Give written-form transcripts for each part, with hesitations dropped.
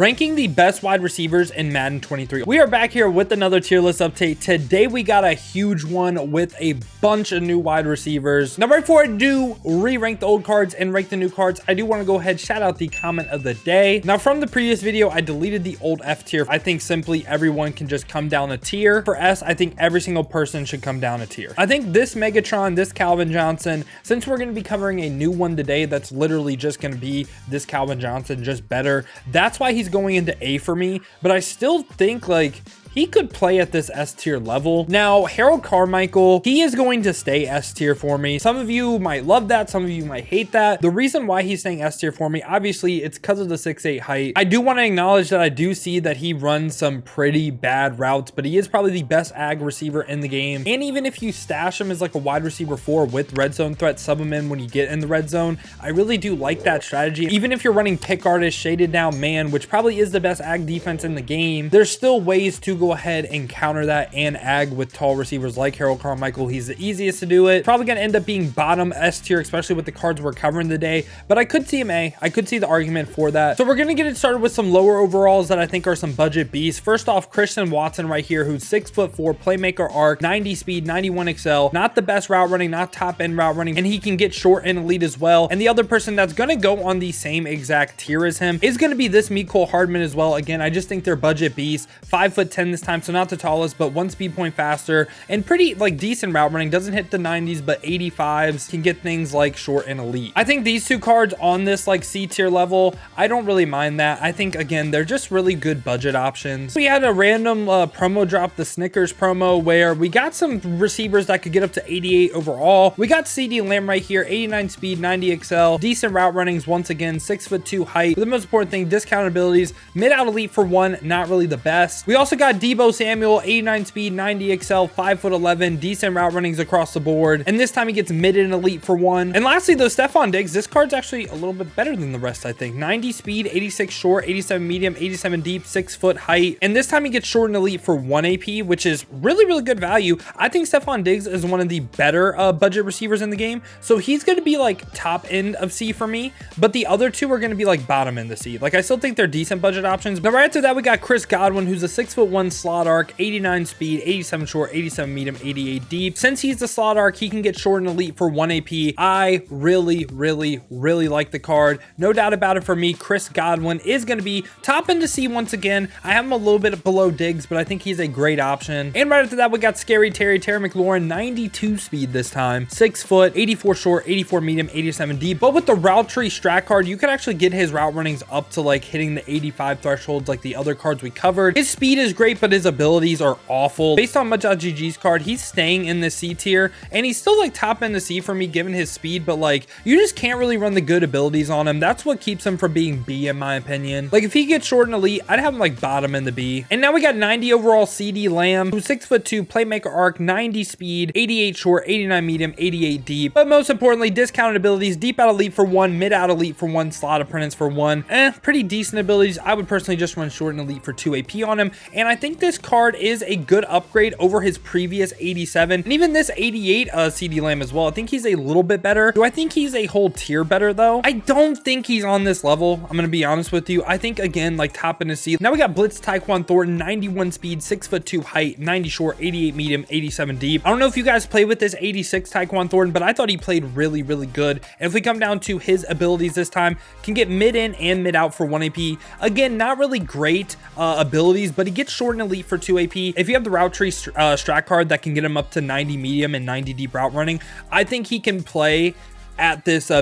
Ranking the best wide receivers in Madden 23. We are back here with another tier list update. Today we got a huge one with a bunch of new wide receivers. Now right before I do re-rank the old cards and rank the new cards, I do want to go ahead shout out the comment of the day. Now from the previous video, I deleted the old F tier. I think simply everyone can just come down a tier. For S, I think every single person should come down a tier. I think this Megatron, this Calvin Johnson, since we're going to be covering a new one today that's literally just going to be this Calvin Johnson, just better. That's why he's going into A for me, but I still think like he could play at this S tier level. Now, Harold Carmichael, he is going to stay S tier for me. Some of you might love that. Some of you might hate that. The reason why he's staying S tier for me, obviously, it's because of the 6'8" height. I do want to acknowledge that I do see that he runs some pretty bad routes, but he is probably the best ag receiver in the game. And even if you stash him as like a wide receiver 4 with red zone threat, sub him in when you get in the red zone, I really do like that strategy. Even if you're running pick artist, shaded down man, which probably is the best ag defense in the game, there's still ways to go ahead and counter that and ag with tall receivers like Harold Carmichael. He's the easiest to do it. Probably gonna end up being bottom S tier, especially with the cards we're covering today, but I could see him A. I could see the argument for that. So we're gonna get it started with some lower overalls that I think are some budget beasts. First off, Christian Watson right here, who's 6'4", playmaker arc, 90 speed, 91 excel, not the best route running, not top end route running, and he can get short and elite as well. And the other person that's gonna go on the same exact tier as him is gonna be this Mecole Hardman as well. Again, I just think they're budget beasts. 5'10" this time, so not the tallest, but 1 speed point faster and pretty like decent route running. Doesn't hit the 90s, but 85s, can get things like short and elite. I think these two cards on this like C tier level, I don't really mind that. I think again, they're just really good budget options. We had a random promo drop, the Snickers promo, where we got some receivers that could get up to 88 overall. We got CeeDee Lamb right here, 89 speed, 90 excel, decent route runnings once again, 6'2" height. But the most important thing, discounted abilities, mid out elite for 1, not really the best. We also got Deebo Samuel, 89 speed, 90 excel, 5'11", decent route runnings across the board. And this time he gets mid and elite for 1. And lastly, though, Stefon Diggs, this card's actually a little bit better than the rest, I think. 90 speed, 86 short, 87 medium, 87 deep, 6 foot height. And this time he gets short and elite for 1 AP, which is really, really good value. I think Stefon Diggs is one of the better budget receivers in the game. So he's going to be like top end of C for me, but the other two are going to be like bottom end of C. Like I still think they're decent budget options. But right after that, we got Chris Godwin, who's a 6'1" slot arc, 89 speed, 87 short, 87 medium, 88 deep. Since he's the slot arc, he can get short and elite for 1 AP. I really, really, really like the card. No doubt about it for me. Chris Godwin is going to be top end to C once again. I have him a little bit below Diggs, but I think he's a great option. And right after that, we got Scary Terry McLaurin, 92 speed this time, 6 foot, 84 short, 84 medium, 87 deep. But with the route tree strat card, you can actually get his route runnings up to like hitting the 85 thresholds like the other cards we covered. His speed is great, but his abilities are awful. Based on Much.GG's card, he's staying in the C tier, and he's still like top end the C for me given his speed, but like you just can't really run the good abilities on him. That's what keeps him from being B in my opinion. Like if he gets short and elite, I'd have him like bottom in the B. And now we got 90 overall CeeDee Lamb, who's 6'2", playmaker arc, 90 speed, 88 short, 89 medium, 88 deep. But most importantly, discounted abilities, deep out elite for 1, mid out elite for 1, slot apprentice for 1. Pretty decent abilities. I would personally just run short and elite for 2 AP on him. And I think this card is a good upgrade over his previous 87 and even this 88 CeeDee Lamb as well. I think he's a little bit better. Do I think he's a whole tier better though? I don't think he's on this level. I'm gonna be honest with you. I think again like top end to C. Now we got Blitz Tyquan Thorton, 91 speed, 6'2" height, 90 short, 88 medium, 87 deep. I don't know if you guys play with this 86 Tyquan Thornton, but I thought he played really, really good. And if we come down to his abilities this time, can get mid in and mid out for 1 AP. Again, not really great abilities, but he gets short and elite for 2 AP. If you have the route tree strat card that can get him up to 90 medium and 90 deep route running, I think he can play at this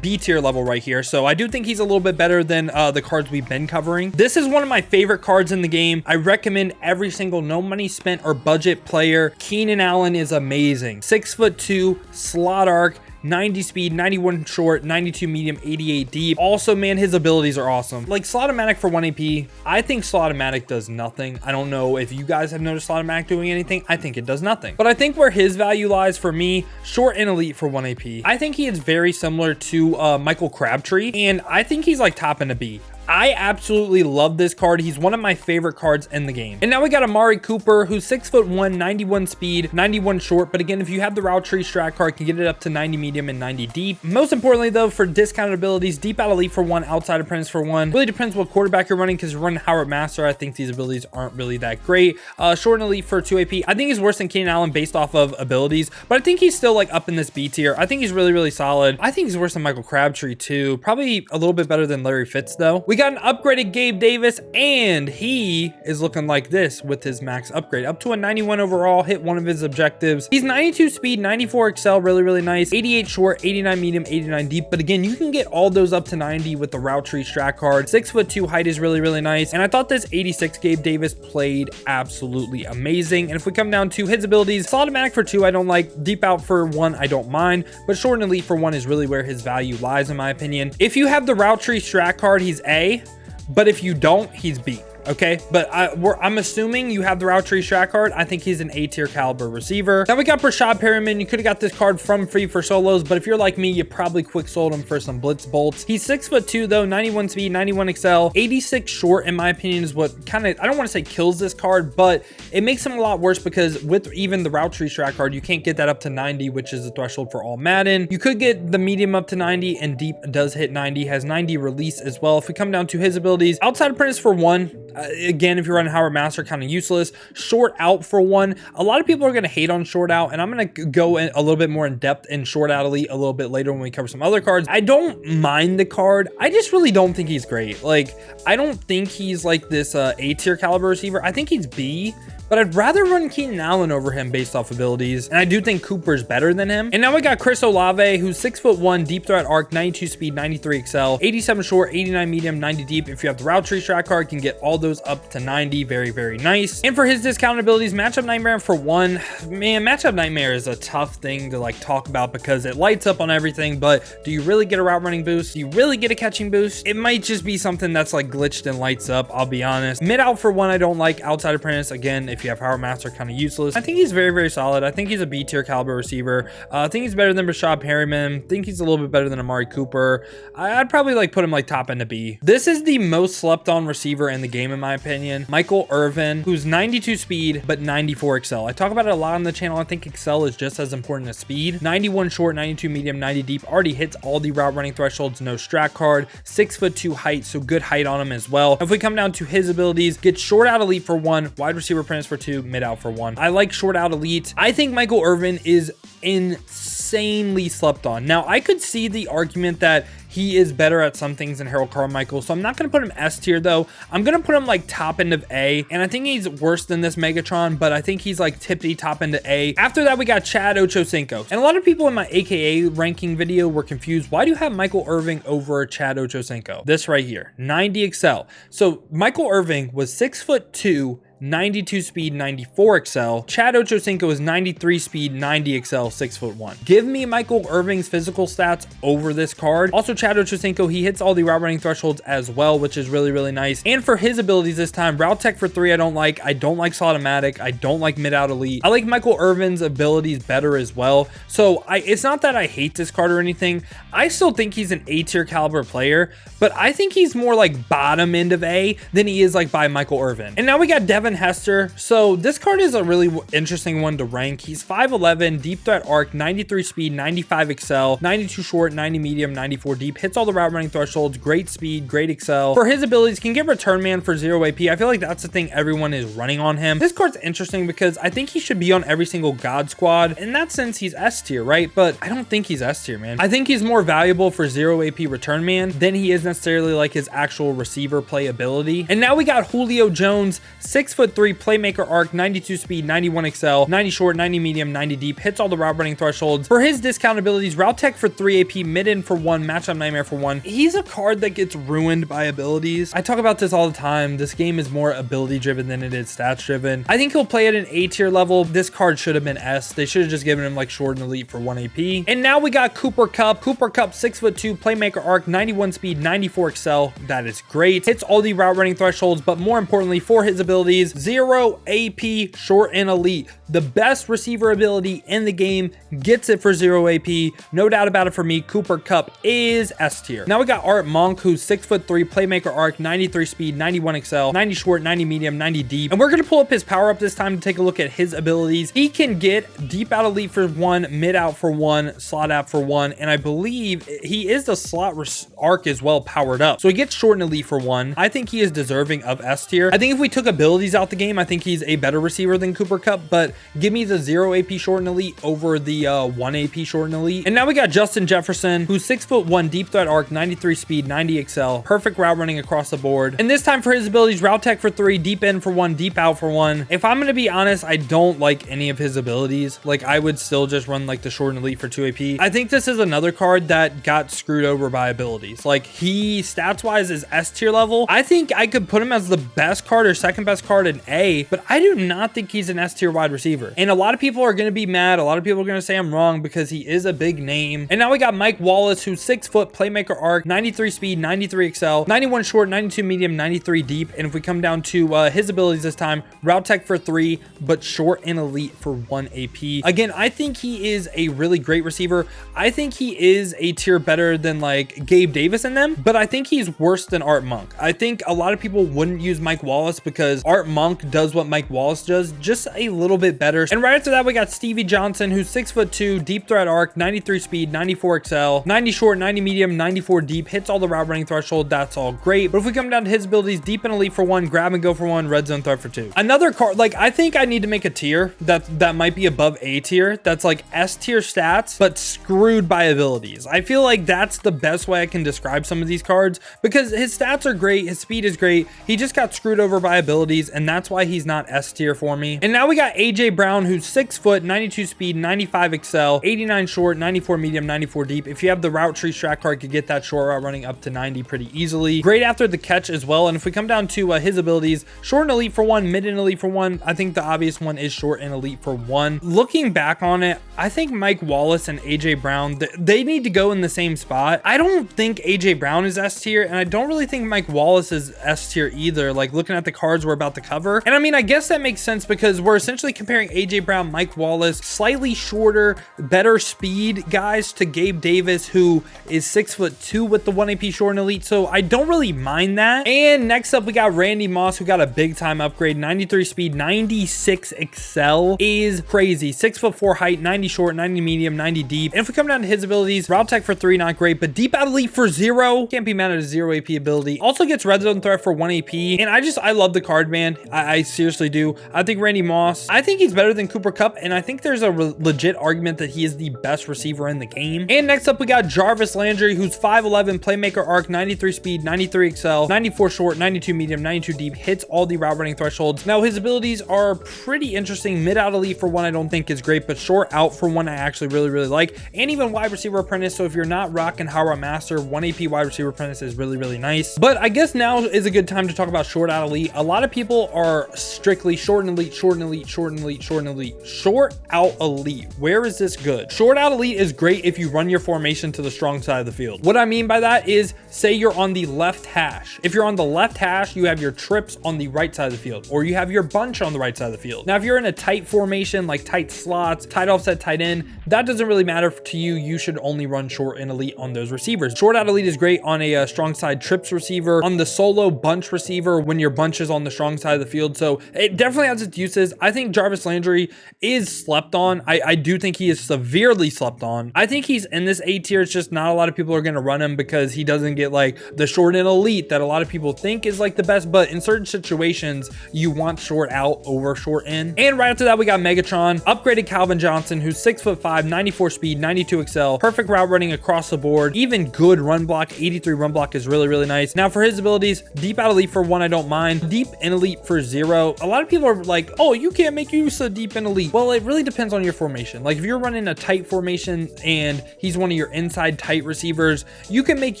B tier level right here. So I do think he's a little bit better than the cards we've been covering. This is one of my favorite cards in the game. I recommend every single no money spent or budget player. Keenan Allen is amazing. 6'2", slot arc, 90 speed, 91 short, 92 medium, 88 deep. Also, man, his abilities are awesome. Like Slotomatic for 1 AP, I think Slotomatic does nothing. I don't know if you guys have noticed Slotomatic doing anything. I think it does nothing. But I think where his value lies for me, short and elite for 1 AP. I think he is very similar to Michael Crabtree, and I think he's like top in a B. I absolutely love this card. He's one of my favorite cards in the game. And now we got Amari Cooper, who's 6'1", 91 speed, 91 short. But again, if you have the route tree strat card, can get it up to 90 medium and 90 deep. Most importantly though, for discounted abilities, deep out elite for 1, outside apprentice for 1. Really depends what quarterback you're running, because you're running Howard Master. I think these abilities aren't really that great. Short and elite for 2 AP. I think he's worse than Keenan Allen based off of abilities, but I think he's still like up in this B tier. I think he's really, really solid. I think he's worse than Michael Crabtree too. Probably a little bit better than Larry Fitz though. We got an upgraded Gabe Davis, and he is looking like this with his max upgrade. Up to a 91 overall, hit one of his objectives. He's 92 speed, 94 excel, really, really nice. 88 short, 89 medium, 89 deep. But again, you can get all those up to 90 with the route tree strat card. 6'2" height is really, really nice. And I thought this 86 Gabe Davis played absolutely amazing. And if we come down to his abilities, solid automatic for 2, I don't like. Deep out for 1, I don't mind. But short and elite for 1 is really where his value lies, in my opinion. If you have the route tree strat card, he's A. But if you don't, he's B. Okay, but I'm assuming you have the route tree strat card. I think he's an A tier caliber receiver. Now we got Rashad Perriman. You could have got this card from free for solos, but if you're like me, you probably quick sold him for some blitz bolts. He's 6'2" though, 91 speed, 91 excel, 86 short, in my opinion, is what kind of, I don't want to say kills this card, but it makes him a lot worse, because with even the route tree strat card, you can't get that up to 90, which is the threshold for all Madden. You could get the medium up to 90, and deep does hit 90, has 90 release as well. If we come down to his abilities, outside apprentice for 1, again, if you're running Howard Master, kind of useless. Short out for 1. A lot of people are going to hate on short out, and I'm going to go in a little bit more in depth in short out elite a little bit later when we cover some other cards. I don't mind the card. I just really don't think he's great. Like, I don't think he's like this A tier caliber receiver. I think he's B. But I'd rather run Keenan Allen over him based off abilities. And I do think Cooper's better than him. And now we got Chris Olave, who's 6'1", deep threat arc, 92 speed, 93 excel, 87 short, 89 medium, 90 deep. If you have the route tree strat card, can get all those up to 90. Very, very nice. And for his discount abilities, matchup nightmare for 1. Man, matchup nightmare is a tough thing to like talk about, because it lights up on everything. But do you really get a route running boost? Do you really get a catching boost? It might just be something that's like glitched and lights up, I'll be honest. Mid out for 1, I don't like. Outside apprentice, again, if you have Howard Master, kind of useless. I think he's very, very solid. I think he's a B tier caliber receiver. I think he's better than Rashad Perriman. I think he's a little bit better than Amari Cooper. I'd probably like put him like top end to B. This is the most slept on receiver in the game, in my opinion. Michael Irvin, who's 92 speed, but 94 excel. I talk about it a lot on the channel. I think excel is just as important as speed. 91 short, 92 medium, 90 deep. Already hits all the route running thresholds. No strat card. 6'2" height, so good height on him as well. If we come down to his abilities, get short out elite for 1, wide receiver apprentice for 2, mid out for 1. I like short out elite. I think Michael Irvin is insanely slept on. Now, I could see the argument that he is better at some things than Harold Carmichael, so I'm not going to put him S tier though. I'm going to put him like top end of A, and I think he's worse than this Megatron, but I think he's like tippy top end of A. After that, we got Chad Ochocinco, and a lot of people in my AKA ranking video were confused. Why do you have Michael Irving over Chad Ochocinco? This right here, 90 excel. So Michael Irving was 6'2", 92 speed, 94 excel. Chad Ochocinco is 93 speed, 90 excel, 6'1". Give me Michael Irving's physical stats over this card. Also, Chad Ochocinco, he hits all the route running thresholds as well, which is really, really nice. And for his abilities this time, route tech for 3, I don't like. I don't like automatic. I don't like mid out elite. I like Michael Irvin's abilities better as well. So it's not that I hate this card or anything. I still think he's an A tier caliber player, but I think he's more like bottom end of A than he is like by Michael Irvin. And now we got Devin Hester. So this card is a really interesting one to rank. He's 5'11", deep threat arc, 93 speed, 95 excel, 92 short, 90 medium, 94 deep. Hits all the route running thresholds. Great speed, great excel. For his abilities, can get return man for 0 AP. I feel like that's the thing everyone is running on him. This card's interesting because I think he should be on every single God squad. In that sense, he's S tier, right? But I don't think he's S tier, man. I think he's more valuable for 0 AP return man than he is necessarily like his actual receiver play ability. And now we got Julio Jones, 6'3", playmaker arc, 92 speed, 91 excel, 90 short, 90 medium, 90 deep. Hits all the route running thresholds. For his discount abilities, route tech for 3 AP, mid in for 1, matchup nightmare for 1. He's a card that gets ruined by abilities. I talk about this all the time. This game is more ability driven than it is stats driven. I think he'll play at an A tier level. This card should have been S. They should have just given him like short and elite for 1 AP. And now we got Cooper Kupp. Cooper Kupp, 6'2", playmaker arc, 91 speed, 94 excel. That is great. Hits all the route running thresholds, but more importantly for his abilities, is 0 AP, short and elite. The best receiver ability in the game gets it for 0 AP. No doubt about it for me. Cooper Kupp is S tier. Now we got Art Monk, who's 6'3", playmaker arc, 93 speed, 91 excel, 90 short, 90 medium, 90 deep. And we're going to pull up his power up this time to take a look at his abilities. He can get deep out elite for 1, mid out for 1, slot out for 1. And I believe he is the slot arc as well powered up. So he gets short and elite for 1. I think he is deserving of S tier. I think if we took abilities out the game, I think he's a better receiver than Cooper Kupp, but give me the 0 AP short and elite over the 1 AP short and elite. And now we got Justin Jefferson, who's 6'1", deep threat arc, 93 speed, 90 excel, perfect route running across the board. And this time for his abilities, route tech for 3, deep in for 1, deep out for 1. If I'm going to be honest, I don't like any of his abilities. Like, I would still just run like the short and elite for 2 AP. I think this is another card that got screwed over by abilities. Like, he stats wise is S tier level. I think I could put him as the best card or second best card in A, but I do not think he's an S tier wide receiver. And a lot of people are going to be mad. A lot of people are going to say I'm wrong because he is a big name. And now we got Mike Wallace, who's 6 foot, playmaker arc, 93 speed, 93 excel, 91 short, 92 medium, 93 deep. And if we come down to his abilities this time, route tech for 3, but short and elite for 1 AP. Again, I think he is a really great receiver. I think he is a tier better than like Gabe Davis in them, but I think he's worse than Art Monk. I think a lot of people wouldn't use Mike Wallace because Art Monk does what Mike Wallace does, just a little bit better. And right after that, we got Stevie Johnson, who's 6'2", deep threat arc, 93 speed, 94 excel, 90 short, 90 medium, 94 deep, hits all the route running threshold. That's all great. But if we come down to his abilities, deep and elite for 1, grab and go for 1, red zone threat for 2. Another card, like, I think I need to make a tier that might be above A tier. That's like S tier stats, but screwed by abilities. I feel like that's the best way I can describe some of these cards because his stats are great. His speed is great. He just got screwed over by abilities, and that's why he's not S tier for me. And now we got AJ Brown, who's 6 foot, 92 speed, 95 excel, 89 short, 94 medium, 94 deep. If you have the route tree strat card, you could get that short route running up to 90 pretty easily. Great after the catch as well. And if we come down to his abilities, short and elite for 1, mid and elite for 1. I think the obvious one is short and elite for 1. Looking back on it, I think Mike Wallace and AJ Brown, they need to go in the same spot. I don't think AJ Brown is S tier, and I don't really think Mike Wallace is S tier either, like looking at the cards we're about to cover. And I mean, I guess that makes sense because we're essentially comparing AJ Brown, Mike Wallace, slightly shorter, better speed guys to Gabe Davis, who is 6'2" with the 1 AP short and elite. So I don't really mind that. And next up, we got Randy Moss, who got a big time upgrade, 93 speed, 96 excel, is crazy. 6'4" height, 90 short, 90 medium, 90 deep. And if we come down to his abilities, route tech for 3, not great, but deep out elite for 0. Can't be mad at a 0 AP ability. Also gets red zone threat for 1 AP. And I love the card, man. I seriously do. I think Randy Moss, I think he's better than Cooper Kupp, and I think there's a legit argument that he is the best receiver in the game. And next up, we got Jarvis Landry, who's 5'11", playmaker arc, 93 speed, 93 excel, 94 short, 92 medium, 92 deep, hits all the route running thresholds. Now his abilities are pretty interesting. Mid out elite for 1 I don't think is great, but short out for 1 I actually really like. And even wide receiver apprentice. So if you're not rocking Howard Master, 1 AP wide receiver apprentice is really nice. But I guess now is a good time to talk about short out elite. A lot of people are strictly short and elite, short and elite, short and elite, short and elite, short out elite. Where is this good? Short out elite is great if you run your formation to the strong side of the field. What I mean by that is, say you're on the left hash. If you're on the left hash, you have your trips on the right side of the field, or you have your bunch on the right side of the field. Now, if you're in a tight formation, like tight slots, tight offset, tight end, that doesn't really matter to you. You should only run short and elite on those receivers. Short out elite is great on a strong side trips receiver, on the solo bunch receiver when your bunch is on the strong side of the field. So it definitely has its uses. I think Jarvis Landry is slept on. I do think he is severely slept on. I think he's in this A tier. It's just not a lot of people are going to run him because he doesn't get like the short and elite that a lot of people think is like the best, but in certain situations you want short out over short in. And right after that, we got Megatron, upgraded Calvin Johnson, who's 6'5", 94 speed, 92 excel, perfect route running across the board, even good run block, 83 run block is really nice. Now for his abilities, deep out elite for 1 I don't mind, deep and elite for 0. A lot of people are like, oh, you can't make use of deep and elite. Well, it really depends on your formation. Like if you're running a tight formation and he's one of your inside tight receivers, you can make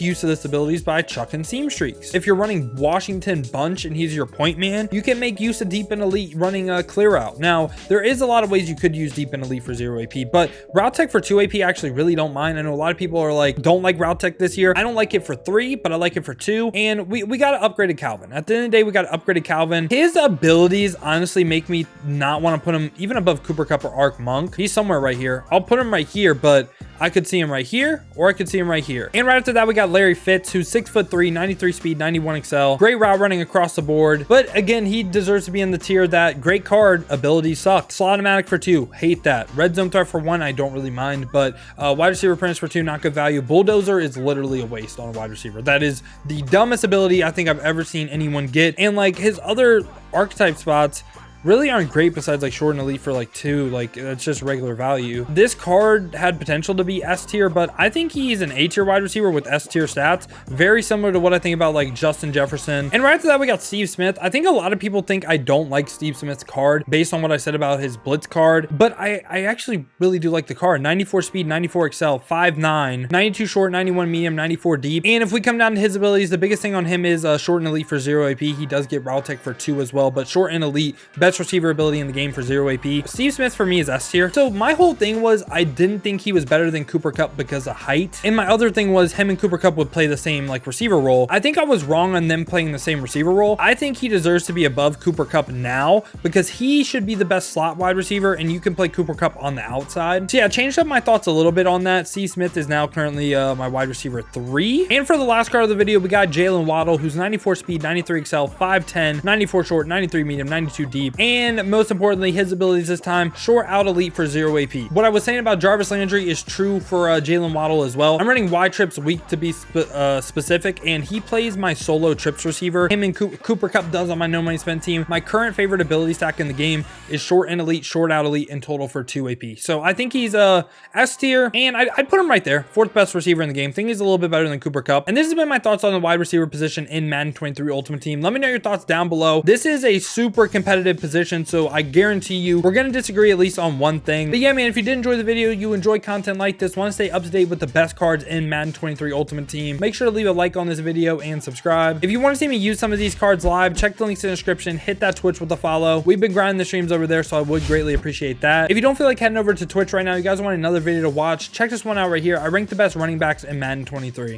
use of this abilities by chucking seam streaks. If you're running Washington bunch and he's your point man, you can make use of deep and elite running a clear out. Now there is a lot of ways you could use deep and elite for 0 AP, but route tech for 2 AP I actually really don't mind. I know a lot of people are like, don't like route tech this year. I don't like it for 3, but I like it for 2. And we got to upgrade Calvin. At the end of the day, we got to upgrade Calvin. His abilities honestly make me not want to put him even above Cooper Kupp or Arc Monk. He's somewhere right here. I'll put him right here, but I could see him right here, or I could see him right here. And right after that, we got Larry Fitz, who's 6'3", 93 speed, 91 excel. Great route running across the board. But again, he deserves to be in the tier that great card, ability sucks. Slot-o-matic for 2, hate that. Red zone threat for 1, I don't really mind. But wide receiver apprentice for 2, not good value. Bulldozer is literally a waste on a wide receiver. That is the dumbest ability I think I've ever seen anyone get. And like his other archetype spots really aren't great besides like short and elite for like 2. Like that's just regular value. This card had potential to be S tier, but I think he's an A tier wide receiver with S tier stats, very similar to what I think about like Justin Jefferson. And right after that, we got Steve Smith. I think a lot of people think I don't like Steve Smith's card based on what I said about his blitz card, but I actually really do like the card. 94 speed, 94 excel, 5'9", 92 short, 91 medium, 94 deep. And if we come down to his abilities, the biggest thing on him is short and elite for 0 AP. He does get route tech for 2 as well, but short and elite, best receiver ability in the game for 0 AP. Steve Smith for me is S tier. So my whole thing was I didn't think he was better than Cooper Kupp because of height. And my other thing was him and Cooper Kupp would play the same like receiver role. I think I was wrong on them playing the same receiver role. I think he deserves to be above Cooper Kupp now because he should be the best slot wide receiver and you can play Cooper Kupp on the outside. So yeah, changed up my thoughts a little bit on that. Steve Smith is now currently my wide receiver 3. And for the last card of the video, we got Jalen Waddle, who's 94 speed, 93 excel, 5'10", 94 short, 93 medium, 92 deep. And most importantly, his abilities this time, short out elite for 0 AP. What I was saying about Jarvis Landry is true for Jalen Waddle as well. I'm running Y trips weak to be specific, and he plays my solo trips receiver. Him and Cooper Kupp does on my no money spent team. My current favorite ability stack in the game is short and elite, short out elite, and total for 2 AP. So I think he's S tier, and I'd put him right there. 4th best receiver in the game. Think he's a little bit better than Cooper Kupp. And this has been my thoughts on the wide receiver position in Madden 23 Ultimate Team. Let me know your thoughts down below. This is a super competitive position, so I guarantee you we're going to disagree at least on one thing. But yeah, man, if you did enjoy the video, you enjoy content like this, want to stay up to date with the best cards in Madden 23 Ultimate Team, make sure to leave a like on this video and subscribe. If you want to see me use some of these cards live, check the links in the description, hit that Twitch with a follow. We've been grinding the streams over there, so I would greatly appreciate that. If you don't feel like heading over to Twitch right now, you guys want another video to watch, check this one out right here. I rank the best running backs in Madden 23.